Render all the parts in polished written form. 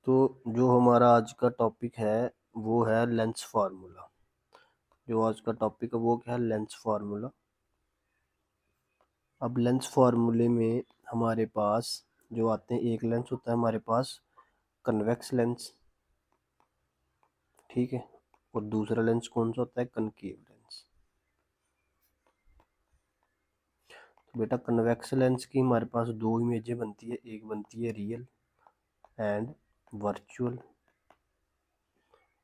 तो जो हमारा आज का टॉपिक है वो है लेंस फार्मूला। जो आज का टॉपिक है वो क्या है, लेंस फार्मूला। अब लेंस फार्मूले में हमारे पास जो आते हैं, एक लेंस होता है हमारे पास कन्वेक्स लेंस, ठीक है, और दूसरा लेंस कौन सा होता है, कनकेव लेंस। तो बेटा कन्वेक्स लेंस की हमारे पास दो इमेजें बनती है, एक बनती है रियल एंड वर्चुअल,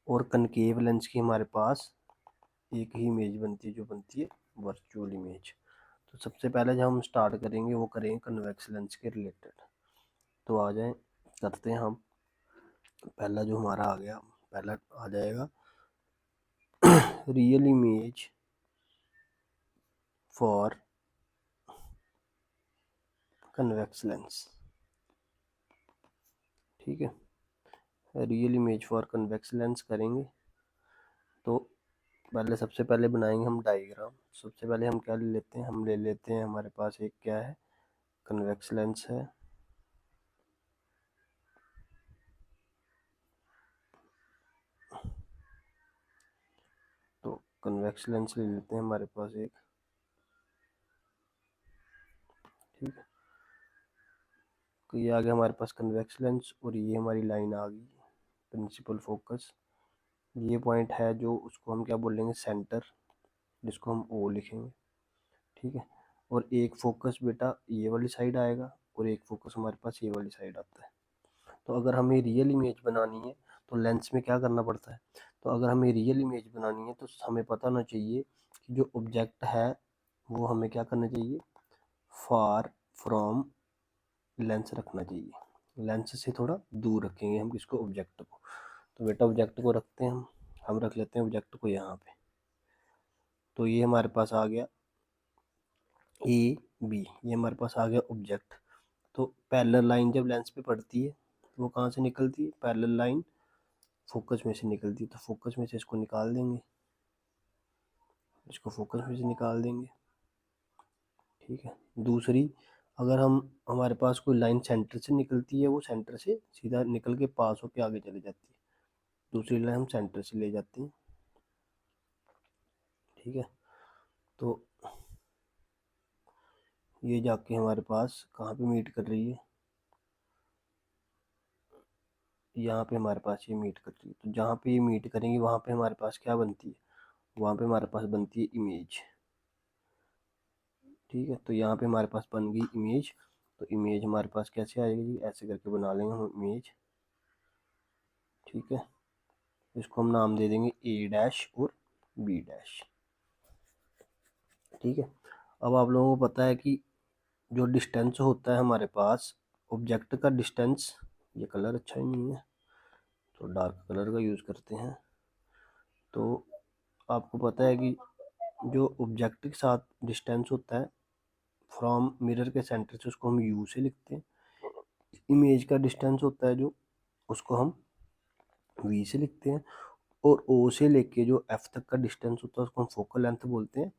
और कनकेव लेंस की हमारे पास एक ही इमेज बनती है जो बनती है वर्चुअल इमेज। तो सबसे पहले जब हम स्टार्ट करेंगे वो करेंगे कन्वेक्स लेंस के रिलेटेड। तो आ जाए करते हैं हम। पहला जो हमारा आ गया, पहला आ जाएगा real image for convex lens, ठीक है। Real image for convex lens करेंगे तो पहले सबसे पहले बनाएंगे हम डायग्राम। सबसे पहले हम क्या ले लेते हैं, हम ले लेते हैं हमारे पास एक क्या है, कन्वेक्स लेंस है। तो कन्वेक्स लेंस ले लेते हैं हमारे पास एक, ठीक है। तो ये आ गया हमारे पास कन्वेक्स लेंस, और ये हमारी लाइन आ गई प्रिंसिपल फोकस। ये पॉइंट है जो उसको हम क्या बोलेंगे, सेंटर, जिसको हम ओ लिखेंगे, ठीक है। और एक फोकस बेटा ये वाली साइड आएगा और एक फोकस हमारे पास ये वाली साइड आता है। तो अगर हमें रियल इमेज बनानी है तो लेंस में क्या करना पड़ता है, तो अगर हमें रियल इमेज बनानी है तो हमें पता होना चाहिए कि जो ऑब्जेक्ट है वो हमें क्या करना चाहिए, फार फ्रॉम लेंस रखना चाहिए। लेंस से थोड़ा दूर रखेंगे हम किसको, ऑब्जेक्ट को। तो बेटा ऑब्जेक्ट को रखते हैं हम रख लेते हैं ऑब्जेक्ट को यहाँ पे। तो ये हमारे पास आ गया ए बी, ये हमारे पास आ गया ऑब्जेक्ट। तो पैरेलल लाइन जब लेंस पे पड़ती है तो वो कहाँ से निकलती है, पैरेलल लाइन फोकस में से निकलती है। तो फोकस में से इसको निकाल देंगे, इसको फोकस में से निकाल देंगे, ठीक है। दूसरी, अगर हम हमारे पास कोई लाइन सेंटर से निकलती है, वो सेंटर से सीधा निकल के पास होके आगे चली जाती है। दूसरी लाइन हम सेंटर से ले जाते हैं, ठीक है। तो ये जाके हमारे पास कहाँ पे मीट कर रही है, यहाँ पे हमारे पास ये मीट कर रही है। तो जहाँ पे ये मीट करेंगे वहाँ पे हमारे पास क्या बनती है, वहाँ पे हमारे पास बनती है इमेज, ठीक है। तो यहाँ पे हमारे पास बन गई इमेज। तो इमेज हमारे पास कैसे आएगी, ऐसे करके बना लेंगे हम इमेज, ठीक है। इसको हम नाम दे देंगे ए डैश और बी डैश, ठीक है। अब आप लोगों को पता है कि जो डिस्टेंस होता है हमारे पास ऑब्जेक्ट का डिस्टेंस, ये कलर अच्छा ही नहीं है तो डार्क कलर का यूज़ करते हैं। तो आपको पता है कि जो ऑब्जेक्ट के साथ डिस्टेंस होता है फ्रॉम मिरर के सेंटर से, उसको हम यू से लिखते हैं। इमेज का डिस्टेंस होता है जो, उसको हम वी से लिखते हैं। और ओ से लेके जो एफ तक का डिस्टेंस होता है उसको हम फोकल लेंथ बोलते हैं,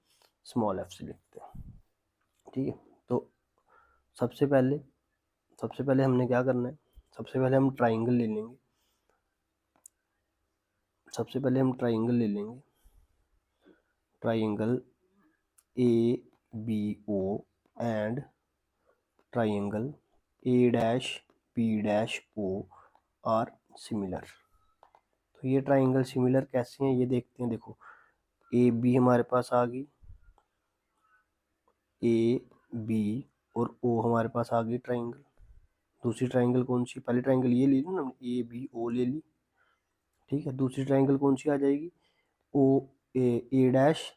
स्मॉल एफ से लिखते हैं, ठीक है। तो सबसे पहले हमने क्या करना है, सबसे पहले हम ट्राइंगल ले लेंगे। सबसे पहले हम ट्राइंगल ले लेंगे, triangle A B O and triangle A dash B dash O are similar. तो ये ट्राइंगल सिमिलर कैसे हैं ये देखते हैं। देखो ए बी हमारे पास आ गई, ए बी और ओ हमारे पास आ गई ट्राइंगल। दूसरी ट्राइंगल कौन सी, पहली ट्राइंगल ये ले ली ना हमने, ए बी ओ ले ली, ठीक है। दूसरी ट्राइंगल कौन सी आ जाएगी, ओ ए डैश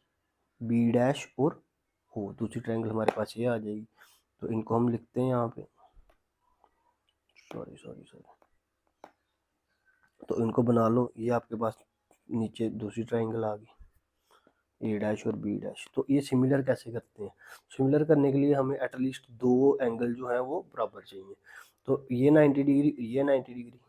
बी डैश और ओ। दूसरी ट्राइंगल हमारे पास ये आ जाएगी। तो इनको हम लिखते हैं यहाँ पे, सॉरी सॉरी सॉरी, तो इनको बना लो। ये आपके पास नीचे दूसरी ट्राइंगल आ गई, ए डैश और बी डैश। तो ये सिमिलर कैसे करते हैं, सिमिलर करने के लिए हमें एटलीस्ट दो एंगल जो है वो बराबर चाहिए। तो ये 90 डिग्री, ये 90 डिग्री,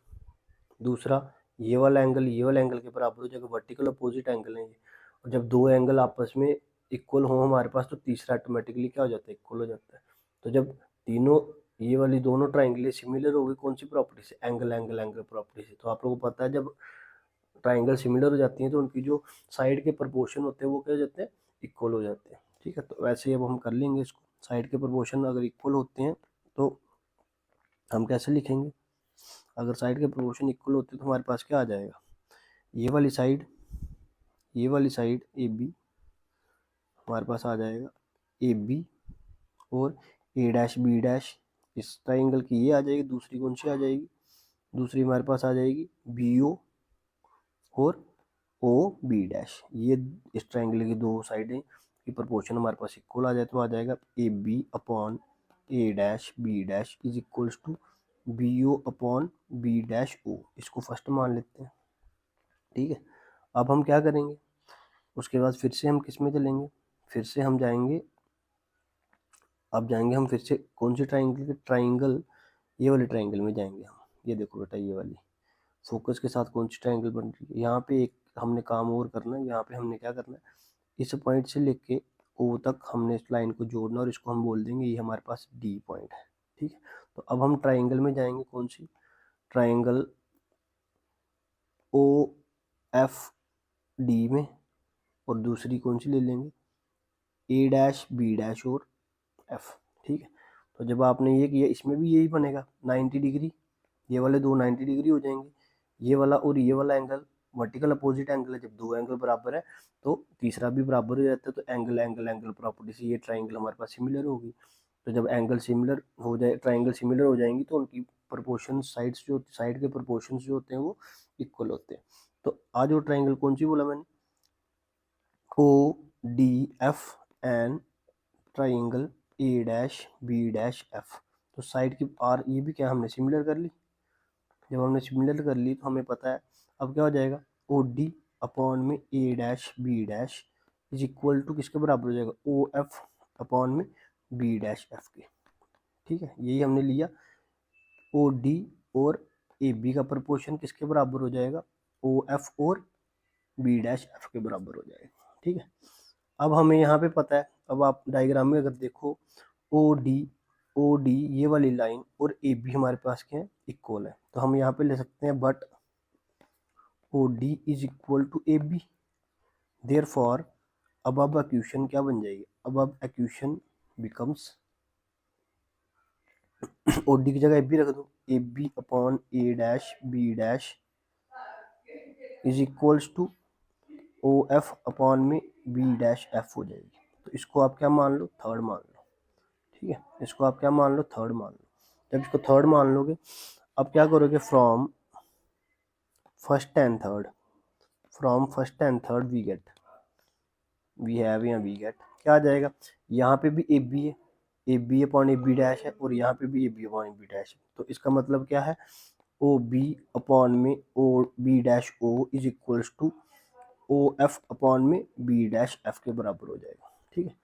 दूसरा ये वाला एंगल के बराबर हो जाएगा, वर्टिकल अपोजिट एंगल है ये। और जब दो एंगल आपस में इक्वल हो हमारे पास तो तीसरा ऑटोमेटिकली क्या हो जाता है, इक्वल हो जाता है। तो जब तीनों ये वाली दोनों ट्राइंगल सिमिलर हो गई कौन सी प्रॉपर्टी से, एंगल एंगल एंगल प्रॉपर्टी से। तो आप लोगों को पता है जब ट्राइंगल सिमिलर हो जाती हैं तो उनकी जो साइड के प्रोपोर्शन होते हैं वो क्या हो जाते हैं, इक्वल हो जाते हैं। ठीक है, तो वैसे ही अब हम कर लेंगे इसको। साइड के प्रोपोर्शन अगर इक्वल होते हैं तो हम कैसे लिखेंगे, अगर साइड के प्रोपोर्शन इक्वल होते हैं तो हमारे पास क्या आ जाएगा, ये वाली साइड ए बी हमारे पास आ जाएगा ए बी, और ए डैश बी डैश इस ट्राइंगल की ये आ जाएगी, दूसरी कौन सी आ जाएगी, दूसरी हमारे पास आ जाएगी बी ओ और ओ बी डैश। ये इस ट्राइंगल की दो साइडें की प्रोपोर्शन हमारे पास इक्वल आ जाए तो आ जाएगा A B upon A dash B dash is equals to B O upon B dash O. इसको फर्स्ट मान लेते हैं। ठीक है, अब हम क्या करेंगे, उसके बाद फिर से हम किस में चलेंगे, फिर से हम जाएंगे, अब जाएंगे हम फिर से कौन सी ट्राइंगल, ये वाले ट्राइंगल में जाएंगे हम। ये देखो बेटा, ये वाली फोकस के साथ कौन सी ट्राइंगल बन रही है। यहाँ पे एक हमने काम और करना है, यहाँ पे हमने क्या करना है, इस पॉइंट से लेके ओ तक हमने इस लाइन को जोड़ना और इसको हम बोल देंगे ये हमारे पास डी पॉइंट है। ठीक है, तो अब हम ट्राइंगल में जाएंगे, कौन सी ट्राइंगल ओ एफ डी में, और दूसरी कौन सी ले लेंगे, ए डैश बी डैश और एफ। ठीक है, तो जब आपने ये किया इसमें भी यही बनेगा 90 डिग्री, ये वाले दो 90 डिग्री हो जाएंगे, ये वाला और ये वाला एंगल वर्टिकल अपोजिट एंगल है, जब दो एंगल बराबर है तो तीसरा भी बराबर हो जाता है, तो एंगल एंगल एंगल प्रॉपर्टी से ये ट्राइंगल हमारे पास सिमिलर होगी। तो जब एंगल सिमिलर हो जाए, ट्राइंगल सिमिलर हो जाएंगी तो उनकी प्रोपोर्शन साइड्स जो साइड के प्रोपोर्शन जो होते हैं वो इक्वल होते हैं। तो आज वो ट्राइंगल कौन सी बोला मैंने, O D F and triangle A dash B dash F. तो साइड की आर ये भी क्या हमने सिमिलर कर ली, जब हमने सिमिलर कर ली तो हमें पता है अब क्या हो जाएगा, ओ डी अपॉन में A dash B dash is equal to किसके बराबर हो जाएगा, ओ एफ अपॉन में बी डैश एफ के। ठीक है, यही हमने लिया, ओ डी और ए बी का प्रपोर्शन किसके बराबर हो जाएगा, ओ एफ और बी डैश एफ के बराबर हो जाएगा। ठीक है, अब हमें यहाँ पे पता है, अब आप डायग्राम में अगर देखो ओ डी ये वाली लाइन और ए बी हमारे पास क्या है, इक्वल है, तो हम यहाँ पे ले सकते हैं but O D is equal to A B. Therefore अब इक्वेशन क्या बन जाएगी, अब इक्वेशन बिकम्स ओ डी की जगह ए बी रख दो, A B upon A dash B dash is equals to O F upon में बी डैश एफ हो जाएगी। तो इसको आप क्या मान लो, थर्ड मान लो। ठीक है, इसको आप क्या मान लो, थर्ड मान लो। जब इसको थर्ड मान लोगे, अब क्या करोगे, from first and third, we have या वी गेट क्या आ जाएगा, यहाँ पे भी ए बी है, A B upon A B dash है, और यहाँ पे भी A B upon A B dash है। तो इसका मतलब क्या है, ओ बी अपॉन में O B dash O is equals to O F upon में बी डैश एफ के बराबर हो जाएगा। ठीक है,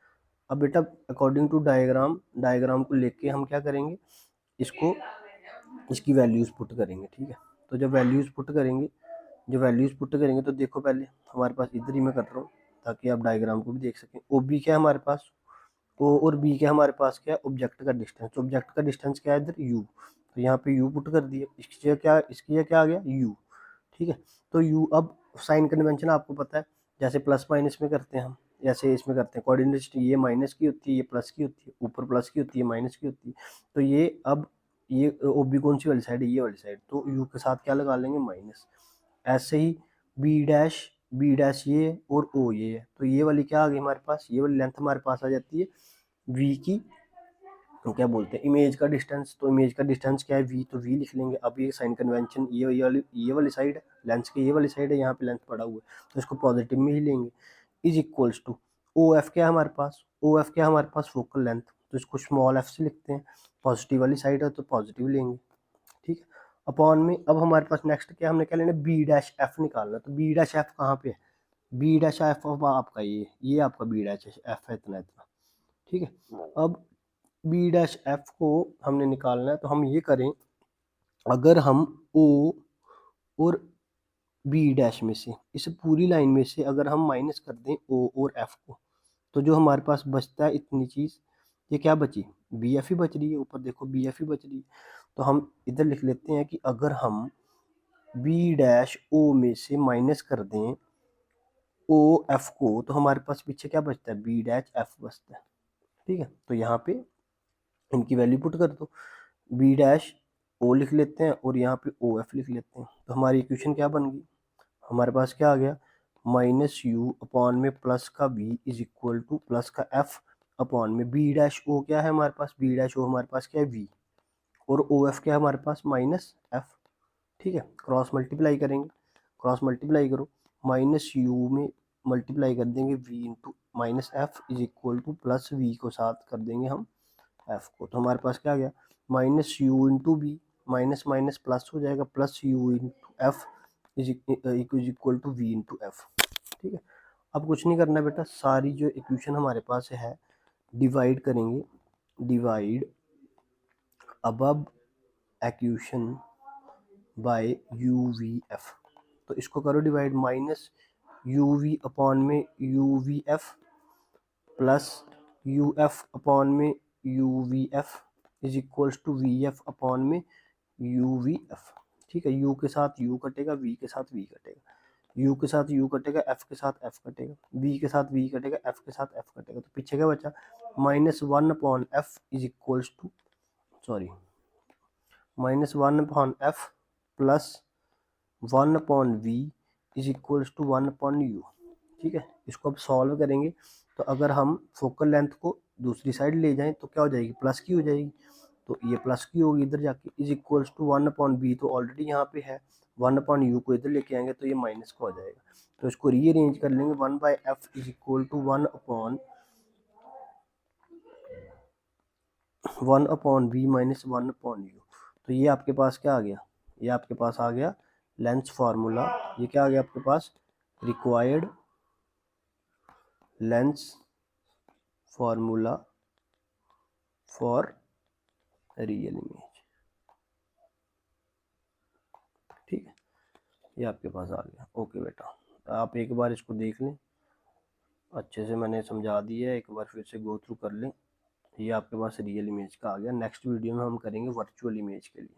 अब बेटा अकॉर्डिंग टू डायग्राम को लेके हम क्या करेंगे, इसको इसकी वैल्यूज़ पुट करेंगे। ठीक है, तो जब वैल्यूज़ पुट करेंगे तो देखो पहले हमारे पास इधर ही मैं कर रहा हूँ ताकि आप डायग्राम को भी देख सकें। ओ बी क्या है हमारे पास, ओ और बी क्या हमारे पास क्या है, ऑब्जेक्ट का डिस्टेंस। ऑब्जेक्ट का डिस्टेंस क्या है इधर, यू, तो यहाँ पे यू पुट कर दिया, इसकी क्या आ गया, यू। ठीक है, तो यू, अब साइन कन्वेंशन आपको पता है, जैसे प्लस माइनस में करते हैं हम, जैसे इसमें करते हैं कोऑर्डिनेट, ये माइनस की होती है, ये प्लस की होती है, ऊपर प्लस की होती है, माइनस की होती है। तो ये अब ये ओ बी कौन सी वाली साइड है, ये वाली साइड, तो यू के साथ क्या लगा लेंगे, माइनस। ऐसे ही बी डैश ये और ओ ये है, तो ये वाली क्या आ गई हमारे पास, ये वाली लेंथ हमारे पास आ जाती है वी की, तो क्या बोलते हैं, इमेज का डिस्टेंस। तो इमेज का डिस्टेंस क्या है, वी, तो वी लिख लेंगे। अब ये साइन कन्वेंशन, ये वाली साइड है लेंस की, ये वाली साइड है, यहाँ पे लेंस पड़ा हुआ है तो इसको पॉजिटिव में ही लेंगे, is equals to O F क्या है हमारे पास, फोकल लेंथ, तो इसको स्मॉल एफ से लिखते हैं, पॉजिटिव वाली साइड है तो पॉजिटिव लेंगे। ठीक है, अपॉन में अब हमारे पास नेक्स्ट क्या, हमने क्या लेना, बी डैश एफ निकालना। तो बी डैश एफ कहाँ पे है, बी डैश एफ आपका ये आपका बी डैश एफ है, इतना इतना। ठीक है, अब बी डैश एफ को हमने निकालना है, तो हम ये करें, अगर हम ओ और बी डैश में से, इस पूरी लाइन में से अगर हम माइनस कर दें ओ और एफ को, तो जो हमारे पास बचता है इतनी चीज़, ये क्या बची, बी एफ ही बच रही है, ऊपर देखो बी एफ ही बच रही है। तो हम इधर लिख लेते हैं कि अगर हम बी डैश ओ में से माइनस कर दें ओ एफ को, तो हमारे पास पीछे क्या बचता है, बी डैश एफ बचता है। ठीक है, तो यहाँ पे इनकी वैल्यू पुट कर दो, बी डैश ओ लिख लेते हैं और यहाँ पे ओ एफ लिख लेते हैं। तो हमारी इक्वेशन क्या बन गई, हमारे पास क्या आ गया, माइनस यू अपॉन में प्लस का b is equal to plus का एफ अपॉन में बी डैश ओ क्या है हमारे पास, बी डैश ओ हमारे पास क्या है वी, और ओ एफ क्या है हमारे पास माइनस एफ। ठीक है, क्रॉस मल्टीप्लाई करेंगे, क्रॉस मल्टीप्लाई करो, माइनस यू में मल्टीप्लाई कर देंगे v into minus f is equal to plus v को साथ कर देंगे हम एफ को। तो हमारे पास क्या गया, minus u into b, minus minus plus हो जाएगा, plus u into f is equal to v into f. ठीक है, अब कुछ नहीं करना बेटा, सारी जो इक्वेशन हमारे पास है डिवाइड करेंगे, divide above equation by U V F. तो इसको करो divide, minus U V upon में U V F plus U F upon में U V F is equals to V F upon में यू वी एफ। ठीक है, you के साथ यू कटेगा, वी के साथ वी कटेगा, यू के साथ यू कटेगा, एफ के साथ एफ कटेगा, वी के साथ वी कटेगा, एफ के साथ एफ कटेगा। तो पीछे क्या बचा, minus one upon f is equals to, sorry, minus one upon f plus one upon v is equals to one upon u. ठीक है, इसको अब सॉल्व करेंगे, तो अगर हम फोकल लेंथ को दूसरी साइड ले जाएं तो क्या हो जाएगी, प्लस की हो जाएगी, तो ये प्लस की होगी इधर जाके, is equals to one upon b तो ऑलरेडी यहाँ पे है, वन अपॉन यू को इधर लेके आएंगे तो ये माइनस का हो जाएगा। तो इसको रीअरेंज कर लेंगे, one by f is equal to one upon b minus one upon u. तो ये आपके पास क्या आ गया, ये आपके पास आ गया लेंथ फार्मूला। ये क्या आ गया आपके पास, required length formula for real image. ठीक है, ये आपके पास आ गया। ओके बेटा, आप एक बार इसको देख लें, अच्छे से मैंने समझा दिया है, एक बार फिर से गो थ्रू कर लें। ये आपके पास रियल इमेज का आ गया। नेक्स्ट वीडियो में हम करेंगे वर्चुअल इमेज के लिए।